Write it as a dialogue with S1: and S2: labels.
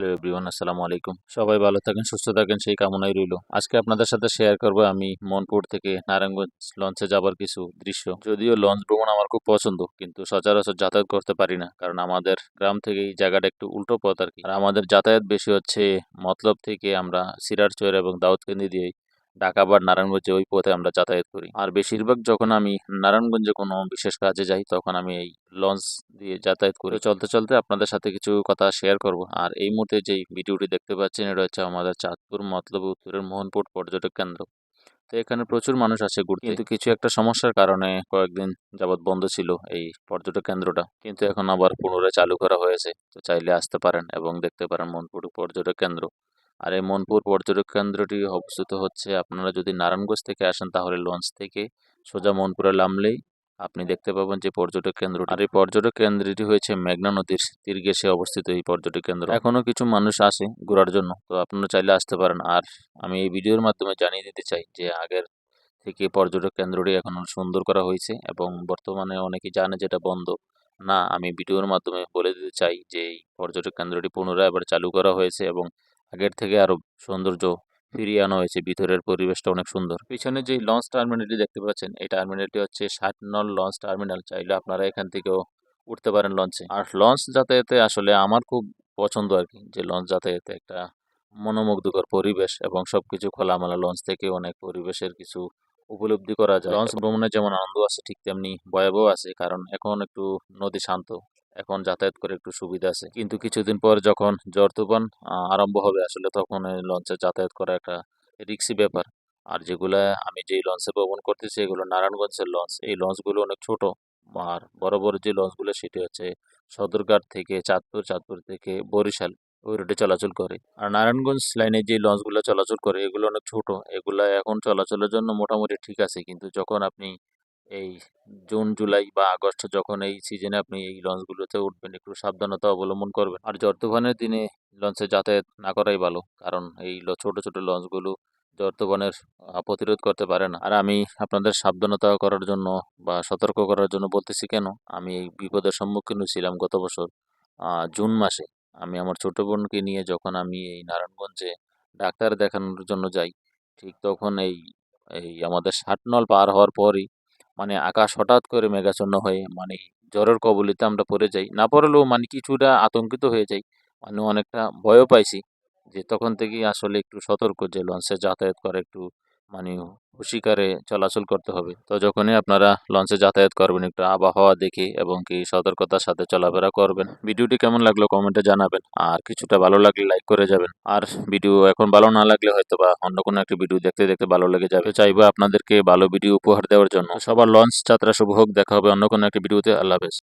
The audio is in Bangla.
S1: হ্যালো এভরিওয়ান, আসসালামু আলাইকুম। সবাই ভালো থাকেন, সুস্থ থাকেন সেই কামনাই রইল। আজকে আপনাদের সাথে শেয়ার করব আমি মনপুর থেকে নারায়ণগঞ্জ লঞ্চে যাবার কিছু দৃশ্য। যদিও লঞ্চ ভ্রমণ আমার খুব পছন্দ, কিন্তু সচরাচর যাতায়াত করতে পারি না, কারণ আমাদের গ্রাম থেকে এই জায়গাটা একটু উল্টো পথ আর কি। আর আমাদের যাতায়াত বেশি হচ্ছে মতলব থেকে আমরা সিরারচর এবং দাউদকান্দি দিয়ে ঢাকা বা নারায়ণগঞ্জে ওই পথে আমরা যাতায়াত করি। আর বেশিরভাগ যখন আমি নারায়ণগঞ্জে কোনো বিশেষ কাজে যাই তখন আমি এই লঞ্চ দিয়ে যাতায়াত করি। তো চলতে চলতে আপনাদের সাথে কিছু কথা শেয়ার করব। আর এই মুহূর্তে যেই ভিডিওটি দেখতে পাচ্ছেন এটা হচ্ছে আমাদের চাঁদপুর মতলব উত্তরের মোহনপুর পর্যটক কেন্দ্র। তো এখানে প্রচুর মানুষ আসে ঘুরতে, কিন্তু কিছু একটা সমস্যার কারণে কয়েকদিন যাবৎ বন্ধ ছিল এই পর্যটক কেন্দ্রটা, কিন্তু এখন আবার পুনরায় চালু করা হয়েছে। তো চাইলে আসতে পারেন এবং দেখতে পারেন মনপুর পর্যটক কেন্দ্র। আর এই মনপুর পর্যটক কেন্দ্রটি অবস্থিত হচ্ছে, আপনারা যদি নারায়ণগঞ্জ থেকে আসেন তাহলে লঞ্চ থেকে সোজা মনপুরে নামলেই আপনি দেখতে পাবেন যে পর্যটক কেন্দ্র। আর এই পর্যটক কেন্দ্রটি হয়েছে মেঘনা নদীর তীর ঘেঁষে অবস্থিত এই পর্যটক কেন্দ্র। এখনো কিছু মানুষ আসে ঘোরার জন্য, তো আপনারা চাইলে আসতে পারেন। আর আমি এই ভিডিওর মাধ্যমে জানিয়ে দিতে চাই যে আগের থেকে পর্যটক কেন্দ্রটি এখন সুন্দর করা হয়েছে এবং বর্তমানে অনেকেই জানে যেটা বন্ধ। না, আমি ভিডিওর মাধ্যমে বলে দিতে চাই যে এই পর্যটক কেন্দ্রটি পুনরায় আবার চালু করা হয়েছে এবং আগের থেকে আরো সৌন্দর্য ফিরিয়ে আনা হয়েছে। ভিতরের পরিবেশটা অনেক সুন্দর। পিছনে যে লঞ্চ টার্মিনালটি দেখতে পাচ্ছেন, এই টার্মিনালটি হচ্ছে 60 নং লঞ্চ টার্মিনাল। চাইলে আপনারা এখান থেকেও উঠতে পারেন লঞ্চে। আর লঞ্চ যাতায়াতে আসলে আমার খুব পছন্দ আর কি, যে লঞ্চ যাতায়াতে একটা মনোমুগ্ধকর পরিবেশ এবং সবকিছু খোলামেলা। লঞ্চ থেকে অনেক পরিবেশের কিছু উপলব্ধি করা যায়। লঞ্চ ভ্রমণে যেমন আনন্দ আছে ঠিক তেমনি ভয়াবহ আছে, কারণ এখন একটু নদী শান্ত, এখন যাতায়াত করে একটু সুবিধা আছে। কিন্তু কিছুদিন পর যখন ঝড় তুফান আরম্ভ হবে আসলে তখন এই লঞ্চে যাতায়াত করা একটা রিস্কি ব্যাপার। আর যেগুলা আমি যেই লঞ্চে ভ্রমণ করতেছি এগুলো নারায়ণগঞ্জের লঞ্চ। এই লঞ্চগুলো অনেক ছোট। আর বড় বড় যে লঞ্চগুলো সেটি হচ্ছে সদরঘাট থেকে চাঁদপুর, চাঁদপুর থেকে বরিশাল ওই রুটে চলাচল করে। আর নারায়ণগঞ্জ লাইনে যে লঞ্চগুলো চলাচল করে এগুলো অনেক ছোট। এগুলা এখন চলাচলের জন্য মোটামুটি ঠিক আছে, কিন্তু যখন আপনি এই জুন জুলাই বা আগস্ট যখন এই সিজনে আপনি এই লঞ্চগুলোতে উঠবেন একটু সাবধানতা অবলম্বন করবেন। আর ঝড় তুফানের দিনে লঞ্চে যাতায়াত না করাই ভালো, কারণ এই ছোট ছোট লঞ্চগুলো ঝড় তুফানের প্রতিরোধ করতে পারে না। আর আমি আপনাদের সাবধানতা করার জন্য বা সতর্ক করার জন্য বলতেছি কেন, আমি এই বিপদের সম্মুখীন হয়েছিলাম গত বছর জুন মাসে। আমি আমার ছোট বোনকে নিয়ে যখন আমি এই নারায়ণগঞ্জে ডাক্তার দেখানোর জন্য যাই, ঠিক তখন এই এই আমাদের 60 নল পার হওয়ার পরই মানে আকাশ হঠাৎ করে মেঘাচ্ছন্ন হয়ে মানে ঝড়ের কবলিতে আমরা পড়ে যাই। না পড়লেও মানে কিছুটা আতঙ্কিত হয়ে যাই, মানে অনেকটা ভয়ও পাইছি। যে তখন থেকেই আসলে একটু সতর্ক, যে লঞ্চে যাতায়াত করে একটু মানে হুঁশিয়ারে চলাচল করতে হবে। তো যখনই আপনারা লঞ্চে যাতায়াত করবেন একটু আবহাওয়া দেখে এবং কি সতর্কতার সাথে চলাফেরা করবেন। ভিডিওটি কেমন লাগলো কমেন্টে জানাবেন, আর কিছুটা ভালো লাগলে লাইক করে যাবেন। আর ভিডিও এখন ভালো না লাগলে হয়তো বা অন্য কোনো একটা ভিডিও দেখতে দেখতে ভালো লেগে যাবে। তো চাইবো আপনাদেরকে ভালো ভিডিও উপহার দেওয়ার জন্য। সবার লঞ্চ যাত্রা শুভ হোক, দেখা হবে অন্য কোনো একটা ভিডিওতে। আল্লাহ হাফেজ।